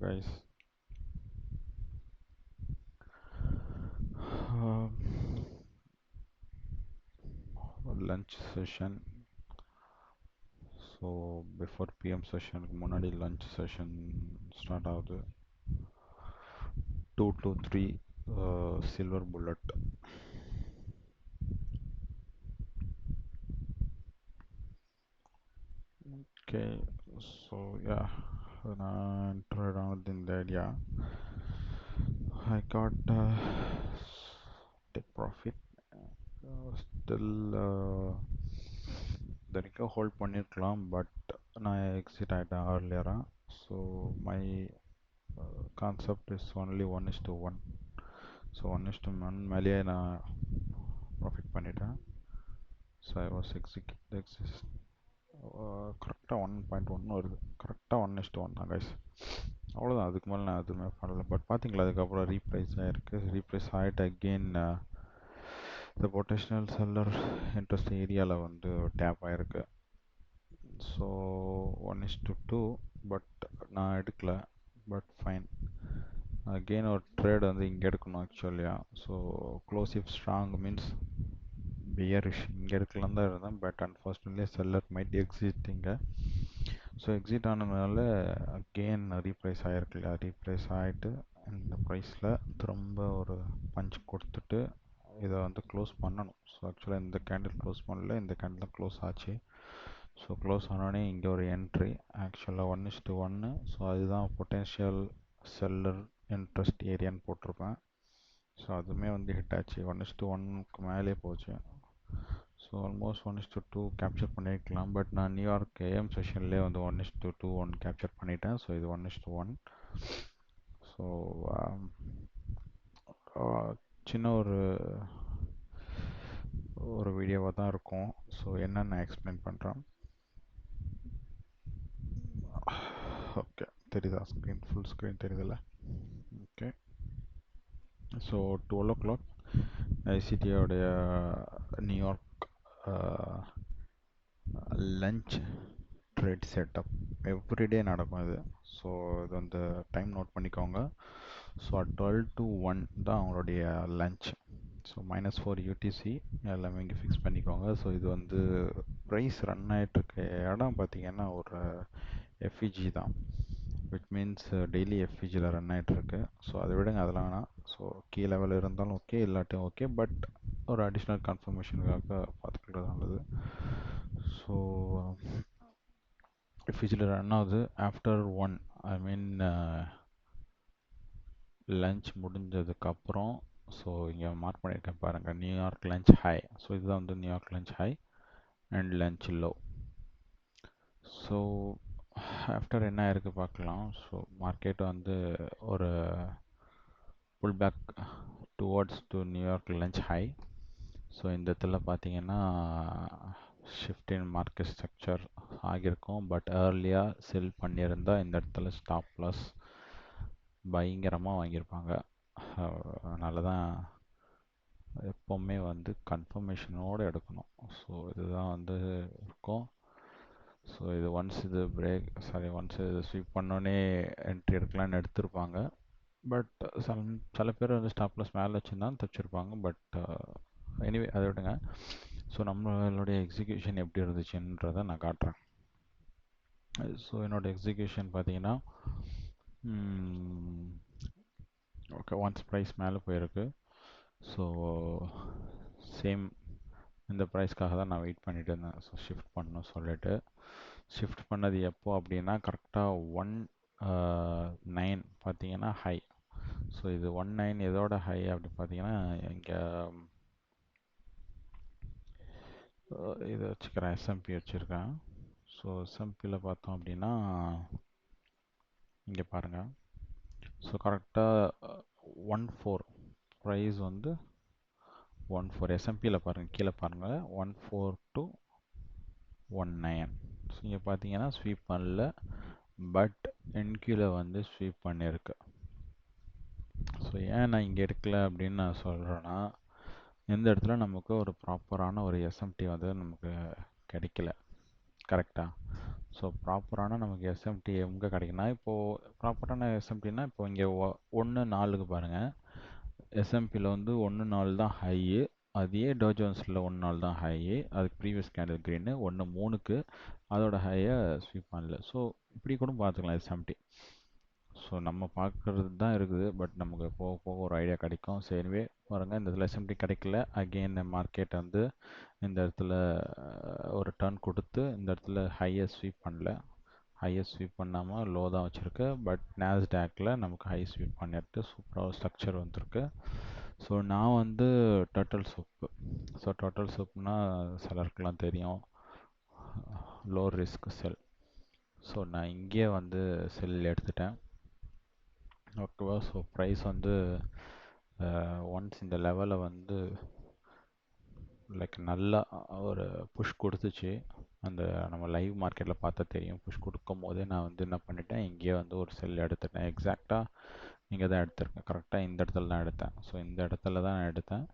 guys. Um, Lunch session. So before PM session முன்னாடி lunch session start ஆகுது. 2 to 3 silver bullet. Okay, so yeah, நான் entered out in the idea. I got take profit. Still the வரைக்கும் hold பண்ணியிருக்கலாம் but நான் exit ஆகிட்டேன் ஏர்லியராக. So my concept is only 1:1. So 1:1 மேலேயே நான் ப்ராஃபிட் பண்ணிட்டேன். ஸோ ஐ வாஸ் கரெக்டாக 1.1 வருது. கரெக்டாக 1:1 தான் கைஸ். அவ்வளோதான், அதுக்கு மேலே நான் எதுவுமே பண்ணல. பட் பார்த்தீங்களா, அதுக்கப்புறம் ரீப்ரைஸ் ஆகிருக்கு. ரீப்ரைஸ் ஆகிட்டு அகெயின் இந்த பொட்டன்ஷியல் செல்லர் இன்ட்ரெஸ்ட் ஏரியாவில் வந்து டேப் ஆகிருக்கு. ஸோ 1:2 பட் நான் எடுக்கல. பட் ஃபைன், அகெயின் ஒரு ட்ரேட் வந்து இங்கே எடுக்கணும் ஆக்சுவலியா. So close if strong means bearish இங்கே எடுக்கலாம் தான் இருந்தேன். But unfortunately seller might exit இங்கே. ஸோ எக்ஸிட் ஆனதுனால அகெயின் ரீப்ரைஸ் ஆகிருக்குல்ல, ரீப்ரைஸ் ஆகிட்டு இந்த ப்ரைஸில் திரும்ப ஒரு பஞ்ச் கொடுத்துட்டு இதை வந்து க்ளோஸ் பண்ணணும். ஸோ ஆக்சுவலாக இந்த கேண்டில் க்ளோஸ் பண்ணல, இந்த கேண்டில் க்ளோஸ் ஆச்சு. ஸோ க்ளோஸ் ஆனோடனே இங்கே ஒரு என்ட்ரி ஆக்சுவலாக 1:1. ஸோ அதுதான் பொட்டென்ஷியல் செல்லர் இன்ட்ரெஸ்ட் ஏரியான்னு போட்டிருப்பேன். ஸோ அதுவுமே வந்து ஹிட் ஆச்சு. 1:1க்கு மேலே போச்சு. ஸோ ஆல்மோஸ்ட் 1:2 கேப்சர் பண்ணியிருக்கலாம். பட் நான் நியூயார்க் ஏஎம் செஷன்லேயே வந்து 1:2 கேப்சர் பண்ணிட்டேன். ஸோ இது 1:1. ஸோ சின்ன ஒரு வீடியோவாக தான் இருக்கும். ஸோ என்னென்னு நான் எக்ஸ்பிளைன் பண்ணுறேன். ஓகே, தெரியுதா ஸ்க்ரீன்? ஃபுல் ஸ்க்ரீன் தெரியுதுல்ல? ஓகே, ஸோ 12 o'clock ஐசிடியோடைய New York lunch trade setup everyday நடக்கும் இது. ஸோ இது வந்து டைம் நோட் பண்ணிக்கோங்க. ஸோ 12 to 1 தான் அவங்களுடைய லஞ்ச். ஸோ -4 UTC எல்லாமே இங்கே ஃபிக்ஸ் பண்ணிக்கோங்க. ஸோ இது வந்து ப்ரைஸ் ரன் ஆகிட்டுருக்க இடம் பார்த்தீங்கன்னா ஒரு எஃப்இஜி தான், விச் மீன்ஸ் டெய்லி எஃப்இஜியில் ரன் ஆகிட்டுருக்கு. ஸோ அதை விடுங்க, அதெல்லாம் வேணாம். ஸோ கீ லெவல் இருந்தாலும் ஓகே, இல்லாட்டும் ஓகே. பட் ஒரு அடிஷ்னல் கன்ஃபர்மேஷனுக்காக பார்த்துக்கிறது நல்லது. ஸோ எஃப்இஜியில் ரன் ஆகுது ஆஃப்டர் 1, ஐ மீன் லஞ்ச் முடிஞ்சதுக்கப்புறம். ஸோ இங்கே மார்க் பண்ணியிருக்கேன் பாருங்கள், நியூயார்க் லஞ்ச் ஹை. ஸோ இதுதான் வந்து New York lunch high and lunch low. So after என்ன இருக்குது பார்க்கலாம். ஸோ மார்க்கெட் வந்து ஒரு pullback towards to New York lunch high. So இந்த இடத்துல பார்த்தீங்கன்னா ஷிஃப்ட் இன் மார்க்கெட் ஸ்ட்ரக்சர் ஆகியிருக்கும். பட் ஏர்லியாக செல் பண்ணியிருந்தால் இந்த இடத்துல ஸ்டாப் லாஸ் பயங்கரமாக வாங்கியிருப்பாங்க. அதனால தான் எப்போவுமே வந்து கன்ஃபர்மேஷனோடு எடுக்கணும். ஸோ இதுதான் வந்து இருக்கும். ஸோ இது ஒன்ஸ் இது இது ஸ்வீப் பண்ணோன்னே என்ட்ரி எடுக்கலான்னு எடுத்திருப்பாங்க. பட் சில பேர் வந்து ஸ்டாப் லாஸ் மேலே வச்சுருந்தான் தச்சிருப்பாங்க. பட் எனிவே அதை விடுங்க. ஸோ நம்மளுடைய எக்ஸிக்யூஷன் எப்படி இருந்துச்சுன்றதை நான் காட்டுறேன். ஸோ என்னோடய எக்ஸிக்யூஷன் பார்த்தீங்கன்னா ஓகே, ஒன்ஸ் ப்ரைஸ் மேலே போயிருக்கு. ஸோ சேம் இந்த ப்ரைஸ்க்காக தான் நான் வெயிட் பண்ணிட்டு இருந்தேன். ஸோ ஷிஃப்ட் பண்ணணும் சொல்லிட்டு ஷிஃப்ட் பண்ணது எப்போ அப்படின்னா கரெக்டாக 1:9 பார்த்தீங்கன்னா ஹை. ஸோ இது 1:9 எதோட ஹை அப்படி பார்த்தீங்கன்னா இங்கே இதை வச்சுக்கிறேன், எஸ்எம்பி வச்சுருக்கேன். ஸோ எஸ்எம்பியில் பார்த்தோம் அப்படின்னா இங்கே பாருங்கள். ஸோ கரெக்டாக 1:4 ப்ரைஸ் வந்து 1:4 எஸ்எம்பியில் பாருங்கள், கீழே பாருங்கள் 1:4 to 1:9. ஸோ இங்கே பார்த்தீங்கன்னா ஸ்வீப் பண்ணல, பட் என்கியூவில் வந்து ஸ்வீப் பண்ணியிருக்கு. ஸோ ஏன் நான் இங்கே எடுக்கல அப்படின்னு நான் சொல்கிறேன்னா, இந்த இடத்துல நமக்கு ஒரு ப்ராப்பரான ஒரு எஸ்எம்டி வந்து நமக்கு கிடைக்கல. கரெக்டா? ஸோ ப்ராப்பரான நமக்கு எஸ்எம்டி எங்கே கிடைக்குன்னா, இப்போது ப்ராப்பரான எஸ்எம்டினா இப்போ இங்கே 1.4க்கு பாருங்கள். எஸ்எம்பியில் வந்து 1.4 தான் ஹையு. அதே டோஜோன்ஸில் 1.4 தான் ஹையு. அதுக்கு ப்ரீவியஸ் கேண்டில் க்ரீனு 1.3க்கு அதோட ஹையை ஸ்வீப் பண்ணல. ஸோ இப்படி கூட பார்த்துக்கலாம் எஸ்எம்டி. ஸோ நம்ம பார்க்குறது தான் இருக்குது, பட் நமக்கு போக போக ஒரு ஐடியா கிடைக்கும். சரிவே பாருங்கள், இந்த இதில் எஸ்எம்டி கிடைக்கல. அகெயின் மார்க்கெட் வந்து இந்த இடத்துல ஒரு டர்ன் கொடுத்து இந்த இடத்துல ஹையை ஸ்வீப் பண்ணல. ஹையை ஸ்வீப் பண்ணாமல் லோ தான் வச்சுருக்கு. பட் நாஸ்டாக்ல நமக்கு ஹை ஸ்வீப் பண்ணிட்டு சூப்பராக ஒரு ஸ்ட்ரக்சர் வந்திருக்கு. ஸோ நான் வந்து டர்ட்டில் சூப்பு. ஸோ டர்ட்டில் சூப்னா சிலருக்குலாம் தெரியும், லோ ரிஸ்க் செல். ஸோ நான் இங்கேயே வந்து செல் எடுத்துட்டேன். ஓகேவா? ஸோ ப்ரைஸ் வந்து ஒன்ஸ் இந்த லெவலை வந்து லைக் நல்லா ஒரு புஷ் கொடுத்துச்சு. அந்த நம்ம லைவ் மார்க்கெட்டில் பார்த்தா தெரியும். புஷ் கொடுக்கும் போதே நான் வந்து என்ன பண்ணிட்டேன், இங்கேயே வந்து ஒரு செல் எடுத்துட்டேன். எக்ஸாக்டாக இங்கே தான் எடுத்திருக்கேன். கரெக்டாக இந்த இடத்துல தான் எடுத்தேன். ஸோ இந்த இடத்துல தான் நான் எடுத்தேன்.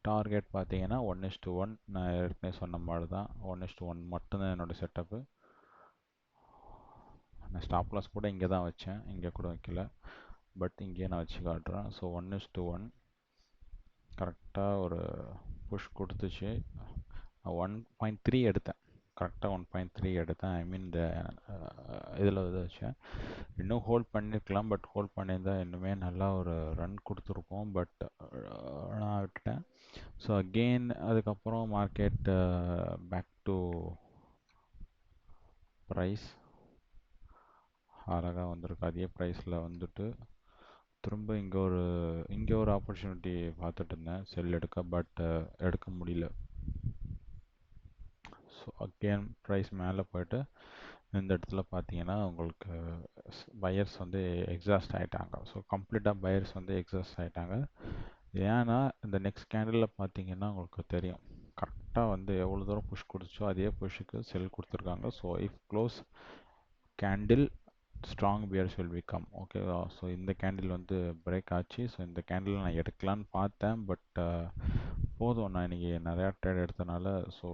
டார்கெட் பார்த்தீங்கன்னா 1:1. நான் ஏற்கனவே சொன்ன மாதிரி தான் 1:1 மட்டும்தான் என்னோடய செட்டப்பு. நான் ஸ்டாப் லாஸ் கூட இங்கே தான் வச்சேன், இங்கே கூட வைக்கல. பட் இங்கேயே நான் வச்சு காட்டுறேன். ஸோ 1:1 கரெக்டாக ஒரு புஷ் கொடுத்துச்சு. 1.3 எடுத்தேன். கரெக்டாக 1.3 எடுத்தேன். ஐ மீன் இந்த இதில் வந்து வச்சேன். இன்னும் ஹோல்ட் பண்ணியிருக்கலாம், பட் ஹோல்ட் பண்ணியிருந்தா இன்னுமே நல்லா ஒரு ரன் கொடுத்துருக்கோம். பட் நான் விட்டுட்டேன். ஸோ அகெயின் அதுக்கப்புறம் மார்க்கெட் பேக் டு ப்ரைஸ் அழகாக வந்திருக்கு. அதே ப்ரைஸில் வந்துட்டு திரும்ப இங்கே ஒரு ஆப்பர்ச்சுனிட்டி பார்த்துட்டு இருந்தேன் செல் எடுக்க. பட் எடுக்க முடியல. ஸோ அகெயின் ப்ரைஸ் மேலே போயிட்டு இந்த இடத்துல பார்த்தீங்கன்னா உங்களுக்கு பையர்ஸ் வந்து எக்ஸாஸ்ட் ஆகிட்டாங்க. ஸோ கம்ப்ளீட்டாக பையர்ஸ் வந்து எக்ஸாஸ்ட் ஆகிட்டாங்க. ஏன்னா இந்த நெக்ஸ்ட் கேண்டிலில் பார்த்தீங்கன்னா உங்களுக்கு தெரியும், கரெக்டாக வந்து எவ்வளோ தூரம் புஷ் கொடுத்தோ அதே புஷ்ஷுக்கு செல் கொடுத்துருக்காங்க. So if close candle strong bears will become. ஓகேவா? ஸோ இந்த கேண்டில் வந்து பிரேக் ஆச்சு. ஸோ இந்த கேண்டில் நான் எடுக்கலான்னு பார்த்தேன். பட் போதும், நான் இன்றைக்கி நிறையா ட்ரேட் எடுத்தனால ஸோ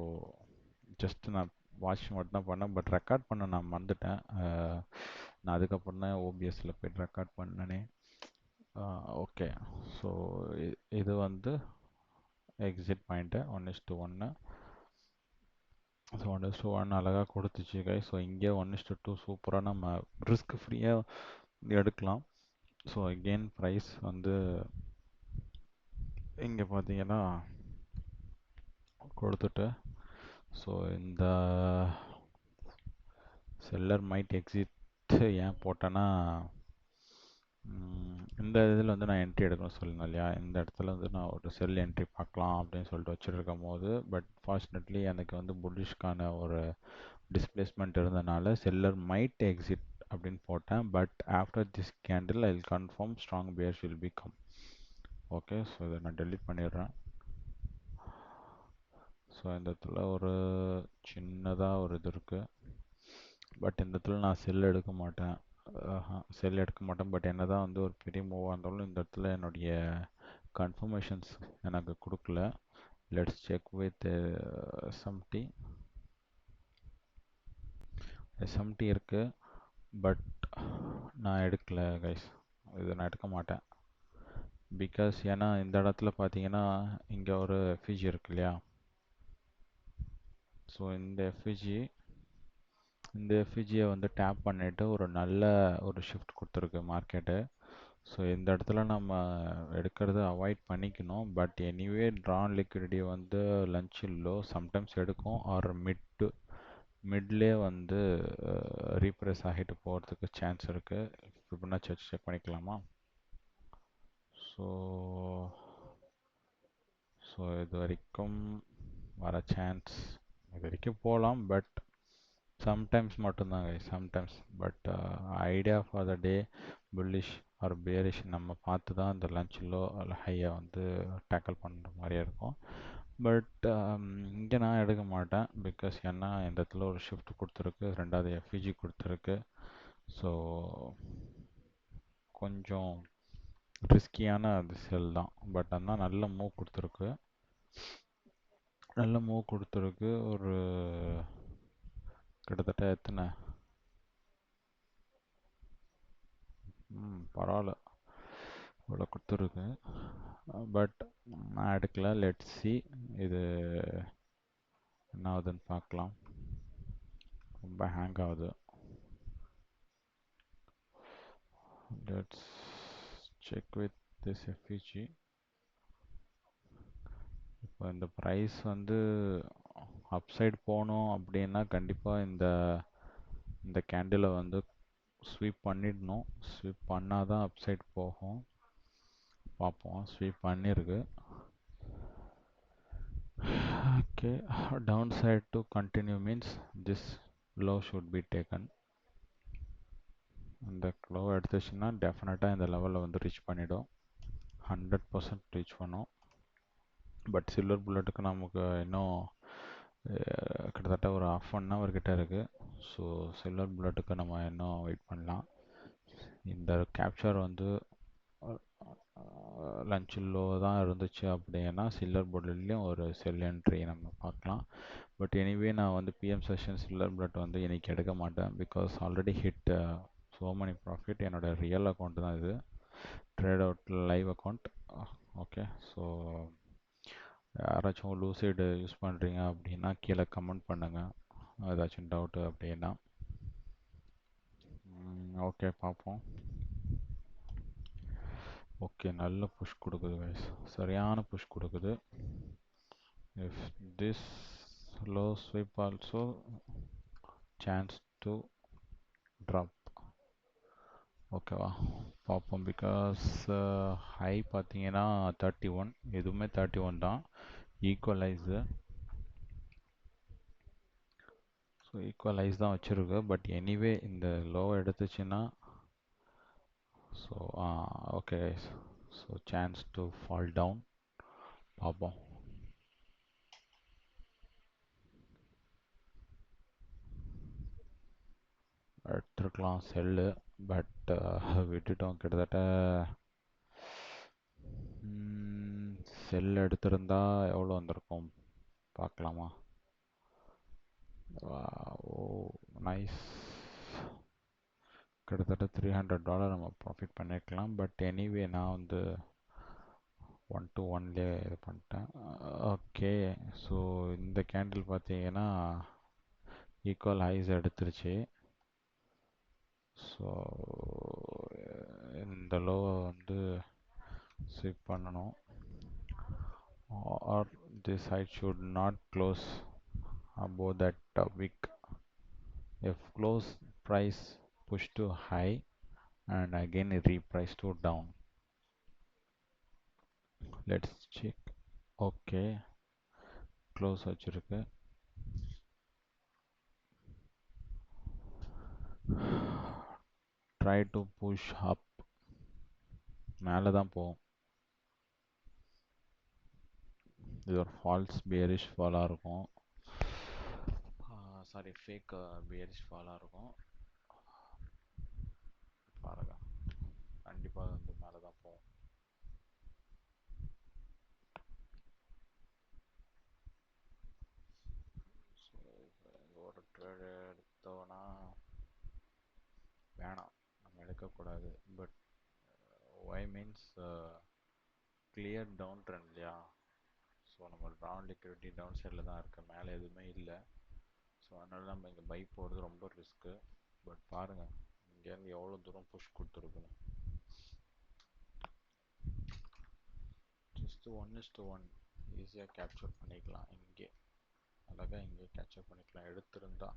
ஜஸ்ட் நான் வாட்ச் மட்டும் தான் பண்ணேன். பட் ரெக்கார்ட் பண்ண நான் மறந்துட்டேன். நான் அதுக்கப்புறம் தான் ஓபிஎஸ்சில் போய்ட்டு ரெக்கார்ட் பண்ணனே. ஓகே. ஸோ இது வந்து எக்ஸிட் பாயிண்ட்டு 1:1. ஸோ 1:1 அழகாக கொடுத்துச்சு கை. ஸோ இங்கே 1:2 சூப்பராக நம்ம ரிஸ்க் ஃப்ரீயாக எடுக்கலாம். ஸோ அகெயின் ப்ரைஸ் வந்து இங்கே பார்த்தீங்கன்னா கொடுத்துட்டு, ஸோ இந்த செல்லர் மைட் எக்ஸிட் ஏன் போட்டேன்னா, இந்த இதில் வந்து நான் என்ட்ரி எடுக்கணும்னு சொல்லணும் இல்லையா? இந்த இடத்துல வந்து நான் ஒரு செல் என்ட்ரி பார்க்கலாம் அப்படின்னு சொல்லிட்டு வச்சுருக்கும் போது, பட் ஃபார்ச்சுனேட்லி எனக்கு வந்து புல்லிஷ்கான ஒரு டிஸ்பிளேஸ்மெண்ட் இருந்தனால செல்லர் மைட் எக்ஸிட் அப்படின்னு போட்டேன். But after this candle I will confirm strong bears will become. Okay. So இதை நான் டெலிட் பண்ணிடுறேன். ஸோ இந்த இடத்துல ஒரு சின்னதாக ஒரு இது இருக்குது. பட் இந்த இடத்துல நான் செல் எடுக்க மாட்டேன். பட் என்ன தான் வந்து ஒரு பெரிய மூவாக இருந்தாலும் இந்த இடத்துல என்னுடைய கன்ஃபர்மேஷன்ஸ் எனக்கு கொடுக்கல. லெட்ஸ் செக் வித் எஸ்எம்டி இருக்குது. பட் நான் எடுக்கல கைஸ். இது நான் எடுக்க மாட்டேன். பிகாஸ் ஏன்னா இந்த இடத்துல பார்த்தீங்கன்னா இங்கே ஒரு எஃப்இஜி இருக்கு இல்லையா? ஸோ இந்த எஃப்இஜியை வந்து டேப் பண்ணிவிட்டு ஒரு நல்ல ஒரு ஷிஃப்ட் கொடுத்துருக்கு மார்க்கெட்டு. ஸோ இந்த இடத்துல நம்ம எடுக்கிறத அவாய்ட் பண்ணிக்கணும். பட் எனிவே ட்ரான் லிக்விடிட்டி வந்து லஞ்ச் லோ சம்டைம்ஸ் எடுக்கும், ஆர் மிட்லேயே வந்து ரீப்ரெஸ் ஆகிட்டு போகிறதுக்கு சான்ஸ் இருக்குது. இப்படின்னா செக் பண்ணிக்கலாமா? ஸோ இது வரைக்கும் வர சான்ஸ் இது வரைக்கும் போகலாம். பட் சம்டைம்ஸ் மட்டும்தான் sometimes. But idea for the day bullish or bearish நம்ம பார்த்து தான் இந்த லஞ்ச் லோ ஹையை வந்து டேக்கிள் பண்ணுற மாதிரியே இருக்கும். பட் இங்கே நான் எடுக்க மாட்டேன். பிகாஸ் ஏன்னா இந்த இடத்துல ஒரு ஷிஃப்ட் கொடுத்துருக்கு, ரெண்டாவது எஃப்இஜி கொடுத்துருக்கு. ஸோ கொஞ்சம் ரிஸ்கியான அது செல் தான். பட் ஆனால் நல்ல மூவ் கொடுத்துருக்கு. நல்ல மூவ் கொடுத்துருக்கு. ஒரு கிட்டத்தட்ட எத்தனை, பரவாயில்ல, இவ்வளோ கொடுத்துருக்கு. பட் நான் எடுக்கல. லெட்ஸ் சி இது என்ன ஆகுதுன்னு பார்க்கலாம். ரொம்ப ஹேங் ஆகுது. Let's check with this FEG. இப்போ இந்த ப்ரைஸ் வந்து அப்சைட் போகணும் அப்படின்னா கண்டிப்பாக இந்த இந்த கேண்டிலை வந்து ஸ்வீப் பண்ணிடணும். ஸ்வீப் பண்ணால் தான் அப்சைட் போகும். பார்ப்போம். ஸ்வீப் பண்ணியிருக்கு. Okay, down side to continue means this low should be taken. இந்த லோ எடுத்துச்சுன்னா டெஃபினட்டாக இந்த லெவலில் வந்து ரீச் பண்ணிடும். 100% ரீச் பண்ணும். பட் சில்வர் புல்லட்டுக்கு நமக்கு இன்னும் கிட்டத்தட்ட ஒரு ½ கிட்ட இருக்குது. ஸோ சில்வர் புல்லட்டுக்கு நம்ம இன்னும் வெயிட் பண்ணலாம். இந்த கேப்சர் வந்து லஞ்ச் லோ தான் இருந்துச்சு அப்படின்னா சில்வர் புல்லட்லேயும் ஒரு செல் என்ட்ரி நம்ம பார்க்கலாம். பட் எனிவே நான் வந்து பிஎம் செஷன் சில்வர் புல்லட் வந்து இன்னைக்கு எடுக்க மாட்டேன். Because already hit so money profit. என்னோட ரியல் அக்கௌண்ட் தான் இது, trade out live account. Okay, so யாராச்சும் லூசைடு யூஸ் பண்ணுறீங்க அப்படின்னா கீழே கமெண்ட் பண்ணுங்கள், ஏதாச்சும் டவுட்டு அப்படின்னா. ஓகே, பார்ப்போம். ஓகே, நல்ல புஷ் கொடுக்குது கைஸ், சரியான புஷ் கொடுக்குது. If this low sweep also chance to drop. ஓகேவா, பார்ப்போம். பிகாஸ் ஹை பார்த்தீங்கன்னா 31, எதுவுமே 31 தான், ஈக்குவலைஸு. ஸோ ஈக்குவலைஸ் தான் வச்சுருக்கு. பட் எனிவே இந்த லோ எடுத்துச்சுன்னா so okay guys, so chance to fall down. பார்ப்போம். எடுத்துருக்கலாம் செல்லு, பட் விட்டுட்டோம். கிட்டத்தட்ட செல் எடுத்திருந்தா எவ்வளோ வந்திருக்கும் பார்க்கலாமா? ஓ நைஸ், கிட்டத்தட்ட $300 நம்ம ப்ராஃபிட் பண்ணியிருக்கலாம். பட் எனிவே நான் வந்து 1 to 1லே இது பண்ணிட்டேன். ஓகே, ஸோ இந்த கேண்டில் பார்த்தீங்கன்னா ஈக்குவல் ஹைஸ் எடுத்துருச்சு. ஸோ இந்த லோவை வந்து ஸ்விப் பண்ணணும். Or this side should not close above that wick. If close, price push to high and again reprice to down. Let's check. Okay, close வச்சிருக்கு. Try to push up, மேலே தான் போகும். இது ஒரு ஃபால்ஸ் பியரிஷ் ஃபாலாக இருக்கும். Sorry, fake bearish ஃபாலாக இருக்கும். பாருங்க, கண்டிப்பாக வந்து மேலே தான் போகும். ஒரு ட்ரேட் எடுத்தோன்னா வேணாம், நம்ம எடுக்கக்கூடாது. But why means clear down trend இல்லையா? ஸோ நம்ம ட்ரான் லிக்விடிட்டி டவுன் சைடில் தான் இருக்குது, மேலே எதுவுமே இல்லை. ஸோ அதனால நம்ம இங்கே பை போகிறது ரொம்ப ரிஸ்க்கு. பட் பாருங்கள் இங்கேருந்து எவ்வளோ தூரம் புஷ் கொடுத்துருக்குன்னு. ஜஸ்ட் 1:1 ஈஸியாக கேப்சர் பண்ணிக்கலாம். இங்கே அழகாக இங்கே கேப்சர் பண்ணிக்கலாம் எடுத்திருந்தா.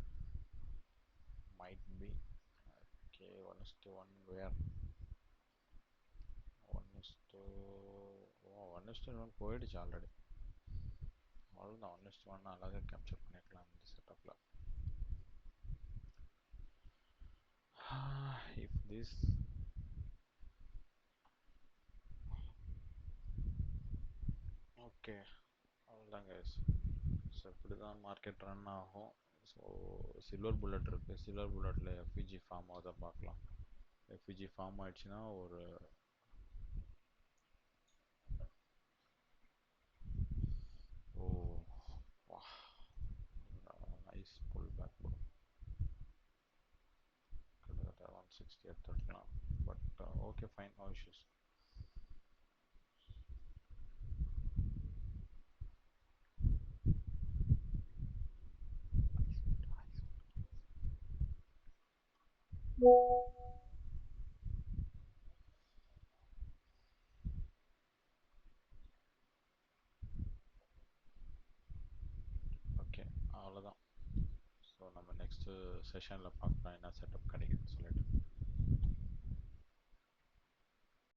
Might be okay. 1:1 வேர் 1:1 போயிடுச்சு ஆல்ரெடி. அவ்வளோதான், 1:1 அழகாக கேப்சர் பண்ணிக்கலாம் இந்த செட்டப்பில். இஃப் திஸ் ஓகே, அவ்வளோதான் கைஸ். ஸோ இப்படி தான் மார்க்கெட் ரன் ஆகும். ஸோ சில்வர் புல்லட் இருக்குது, சில்வர் புல்லட்டில் எஃப்இஜி ஃபார்ம் ஆகுதா பார்க்கலாம். எஃப்இஜி ஃபார்ம் ஆயிடுச்சுன்னா ஒரு oh okay fine, no issues. Okay, அவ்வளோதான். ஸோ நம்ம நெக்ஸ்ட்டு செஷனில் பார்க்கலாம் என்ன செட்டப் கிடைக்குதுன்னு சொல்லிட்டு.